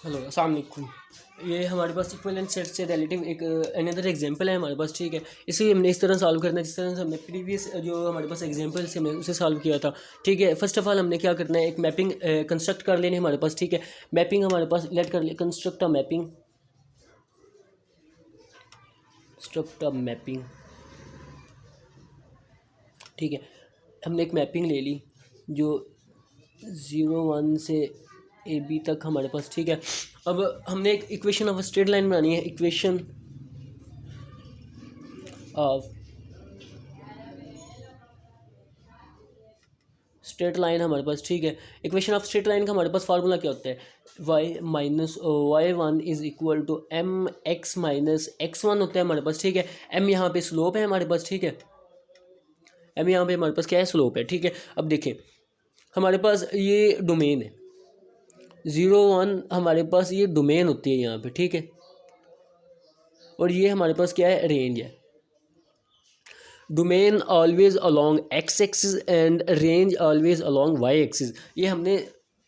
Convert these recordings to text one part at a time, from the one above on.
Hello अस्सलाम वालेकुम। ये हमारे पास इक्विवेलेंट सेट से रिलेटिव एक अनदर एग्जांपल है हमारे पास, ठीक है। इसे हमने इस तरह सॉल्व करना है जिस तरह से हमने प्रीवियस जो हमारे पास एग्जांपल से हमने उसे सॉल्व किया था, ठीक है। फर्स्ट ऑफ ऑल हमने क्या करना है, एक मैपिंग कंस्ट्रक्ट कर लेनी है हमारे पास, ठीक है। मैपिंग हमारे पास लेट कर ले, construct a mapping, construct a mapping, ठीक है। हमने एक मैपिंग ले ली जो 0 1 से ए बी तक हमारे पास, ठीक है। अब हमने एक इक्वेशन ऑफ स्ट्रेट लाइन बनानी है, इक्वेशन ऑफ स्ट्रेट लाइन हमारे पास, ठीक है। इक्वेशन ऑफ स्ट्रेट लाइन का हमारे पास फार्मूला क्या होता है, y minus y1 is equal to m x minus x1 होता है हमारे पास, ठीक है। m यहाँ पे स्लोप है हमारे पास, ठीक है। m यहाँ पे हमारे पास क्या है, स्लोप है, ठीक है। अब देखें हमारे पास ये डोमेन है 0 1, हमारे पास ये डोमेन होती है यहाँ पे, ठीक है। और ये हमारे पास क्या है, रेंज है। Domain always along x axis and range always along y axis. ये हमने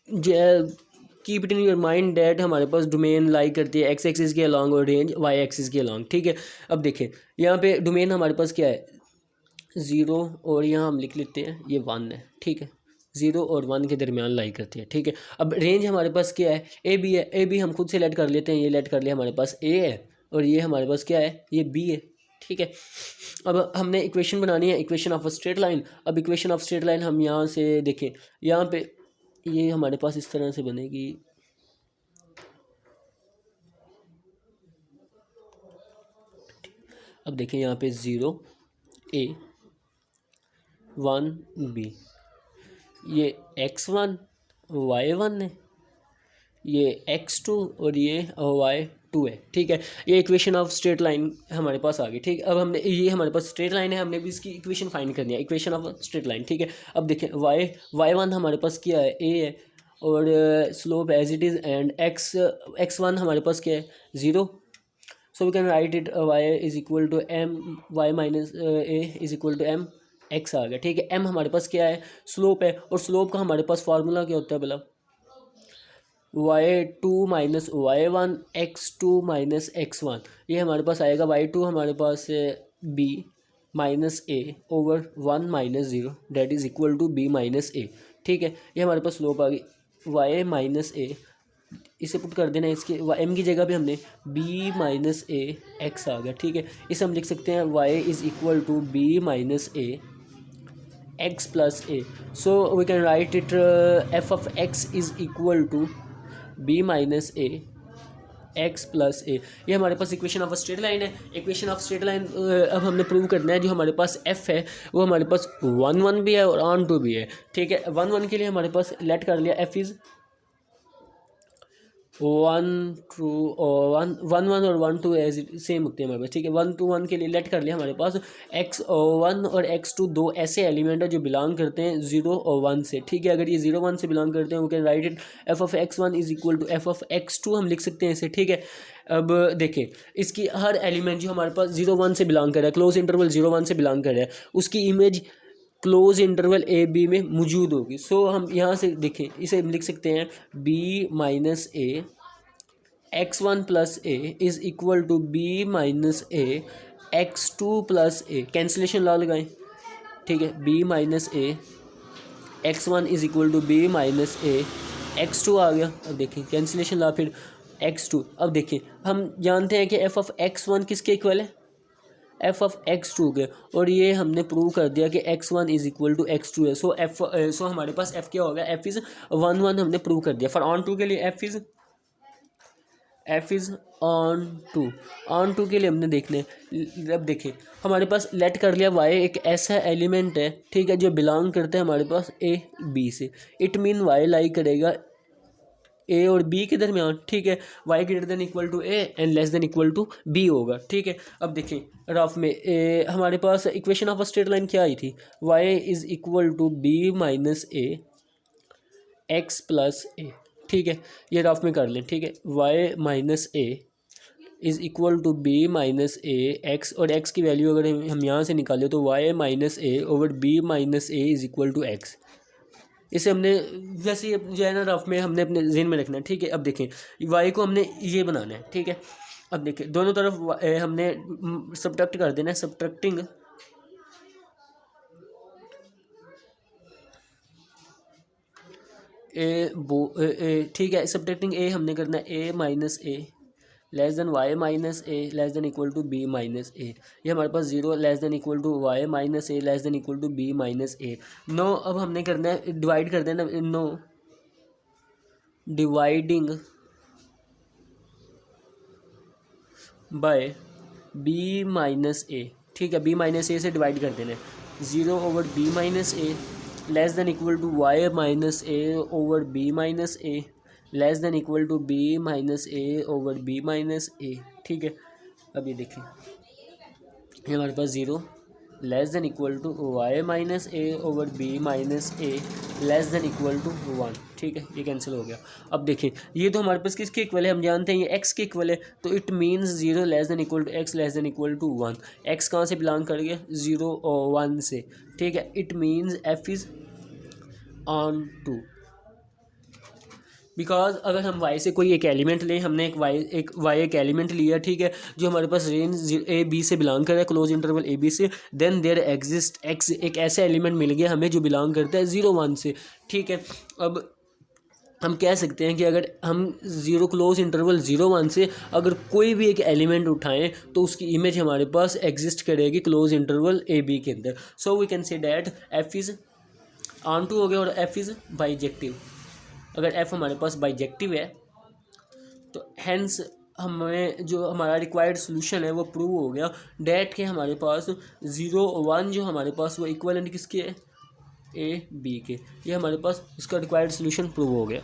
keep it in your mind that हमारे पास डोमेन लाई करती है एक्स एक्सिस के अलोंग और रेंज वाई एक्सिस के अलोंग, ठीक है। अब देखें यहाँ पे डोमेन हमारे पास क्या है, 0, और यहाँ हम लिख लेते हैं ये 1 है, ठीक है। 0 और 1 के दरमियान लाई करती है, ठीक है। अब रेंज हमारे पास क्या है, ए बी है। ए बी हम खुद से लेट कर लेते हैं, ये लेट कर लिया, हमारे पास ए है और ये हमारे पास क्या है, ये बी है, ठीक है। अब हमने इक्वेशन बनानी है, equation of a straight line. अब इक्वेशन ऑफ स्ट्रेट लाइन हम यहाँ से देखें, यहाँ पे ये हमारे पास इस तरह से बनेगी, अब देखें यहाँ पे 0 A 1 B, ये x1 y1 है, ये x2 और ये y2 है, ठीक है। ये इक्वेशन ऑफ स्ट्रेट लाइन हमारे पास आ गई, ठीक है। अब हमने ये हमारे पास स्ट्रेट लाइन है, हमने भी इसकी इक्वेशन फाइंड करनी है, इक्वेशन ऑफ स्ट्रेट लाइन, ठीक है। अब देखें y1 हमारे पास क्या है, a है, और slope as it is, and x1 हमारे पास क्या है, 0। So we can write it y is equal to m y minus a is equal to m x आ गया, ठीक है। m हमारे पास क्या है, स्लोप है, और स्लोप का हमारे पास फार्मूला क्या होता है भला, y2 minus y1 x2 minus x1। ये हमारे पास आएगा y2 हमारे पास b minus a over 1 minus 0 that is equal to b minus a, ठीक है। ये हमारे पास स्लोप आ गई y माइनस ए, इसे पुट कर देना, इसके m की जगह पे हमने b माइनस ए एक्स आ गया, ठीक है। इसे हम लिख सकते हैं y is equal to b minus a x plus a. So we can write it f of x is equal to b minus a x plus a. ये हमारे पास इक्वेशन ऑफ स्ट्रेट लाइन है। Equation of straight line अब हमने prove करना है, जो हमारे पास f है वो हमारे पास 1 1 भी है और ऑन 2 भी है, ठीक है। 1 1 के लिए हमारे पास लेट कर लिया f इज़ 1 2 और 1 1 और 1 2 एज सेम होते हैं हमारे पास, ठीक है। 1 2 1 के लिए लेट कर लिया, हमारे पास x1 और x2 दो ऐसे एलिमेंट है जो बिलोंग करते हैं 0 और 1 से, ठीक है। अगर ये 0 1 से बिलोंग करते हैं we can write it f of x1 is equal to f of x2, हम लिख सकते हैं इसे, ठीक है। अब देखें इसकी हर एलिमेंट जो हमारे पास 0 1 से बिलोंग कर रहा है, क्लोज इंटरवल 0 1 से बिलोंग कर रहा है, उसकी image close interval a b में मौजूद होगी। सो हम यहाँ से देखें, इसे हम लिख सकते हैं b minus A x1 plus A is equal to B minus A x2 plus A. Cancellation law लगाएं, ठीक है। b minus A x1 is equal to B minus A x2 आ गया। अब देखें कैंसिलेशन लॉ, फिर x2। अब देखें हम जानते हैं कि f ऑफ x1 किसके इक्वल है, f ऑफ x2 के, और ये हमने प्रूव कर दिया कि x1 is equal to x2 है। सो हमारे पास f क्या होगा, f इज़ 1 1 हमने प्रूव कर दिया। फॉर ऑन टू के लिए f इज़ ऑन टू के लिए हमने देखने, अब देखें हमारे पास लेट कर लिया y एक ऐसा एलिमेंट है, ठीक है, जो बिलोंग करता है हमारे पास a b से। इट मीन y लाई करेगा a और b के दरमियान, ठीक है। y greater than equal to a and less than equal to b होगा, ठीक है। अब देखें रफ में हमारे पास equation of a straight line क्या आई थी, y is equal to b minus a x plus a, ठीक है। ये रफ में कर लें, ठीक है। y minus a is equal to b minus a x, और x की वैल्यू अगर हम यहाँ से निकालें तो y minus a over b minus a is equal to x, इसे हमने वैसे ही जो है ना रफ में हमने अपने जहन में रखना है, ठीक है। अब देखें वाई को हमने ये बनाना है, ठीक है। अब देखें दोनों तरफ हमने सब्ट्रैक्ट कर देना है, सब्ट्रैक्टिंग ठीक है। सब्ट्रैक्टिंग ए हमने करना है a minus a less than y minus a less than equal to B minus a. ये हमारे पास zero less than equal to y minus a less than equal to B minus a. Now अब हमने करना है divide कर देना, now dividing by b minus a, ठीक है। बी माइनस ए से डिवाइड कर देना है, zero over b minus a less than equal to y minus a over b minus a less than equal to B minus a over b minus a, ठीक है। अब ये देखें ये हमारे पास zero less than equal to y minus a over b minus a less than equal to one, ठीक है। ये कैंसिल हो गया। अब देखिए ये तो हमारे पास किसके इक्वल है, हम जानते हैं ये एक्स के इक्वल है, तो it means zero less than equal to x less than equal to one. X कहाँ से बिलोंग कर गया, ज़ीरो और वन से, ठीक है। It means f is onto, because अगर हम y से कोई एक एलिमेंट लें, हमने एक y एक एलिमेंट लिया, ठीक है, जो हमारे पास रेंज ए बी से बिलोंग कर रहा है, क्लोज इंटरवल ए बी से, देन देयर एग्जिस्ट x एक ऐसा एलिमेंट मिल गया हमें जो बिलोंग करता है 0 1 से, ठीक है। अब हम कह सकते हैं कि अगर हम ज़ीरो क्लोज इंटरवल 0 1 से अगर कोई भी एक एलिमेंट उठाएं तो उसकी इमेज हमारे पास एग्जिस्ट करेगी क्लोज इंटरवल ए बी के अंदर। So we can say that f is onto हो गया और एफ इज़ बाइजेक्टिव। अगर f हमारे पास बाइजेक्टिव है तो हैंस हमें जो हमारा रिक्वायर्ड सोल्यूशन है वो प्रूव हो गया। डैट के हमारे पास 0 1 जो हमारे पास वो इक्वलेंट किसके है, ए बी के। ये हमारे पास इसका रिक्वायर्ड सोल्यूशन प्रूव हो गया।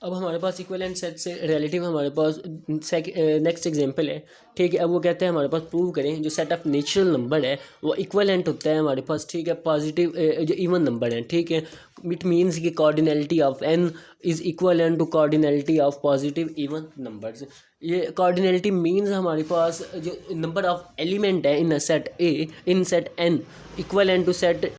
अब हमारे पास इक्विवेलेंट सेट से रिलेटिव हमारे पास नेक्स्ट एग्जांपल है, ठीक है। अब वो कहते हैं हमारे पास प्रूव करें जो सेट ऑफ नेचुरल नंबर है वो इक्विवेलेंट होता है हमारे पास, ठीक है, पॉजिटिव जो इवन नंबर है, ठीक है। इट मीन्स कि cardinality of n is equivalent to cardinality of positive even numbers. ये कार्डिनलिटी मीन्स हमारे पास जो नंबर ऑफ एलिमेंट है in set a in set n equivalent to set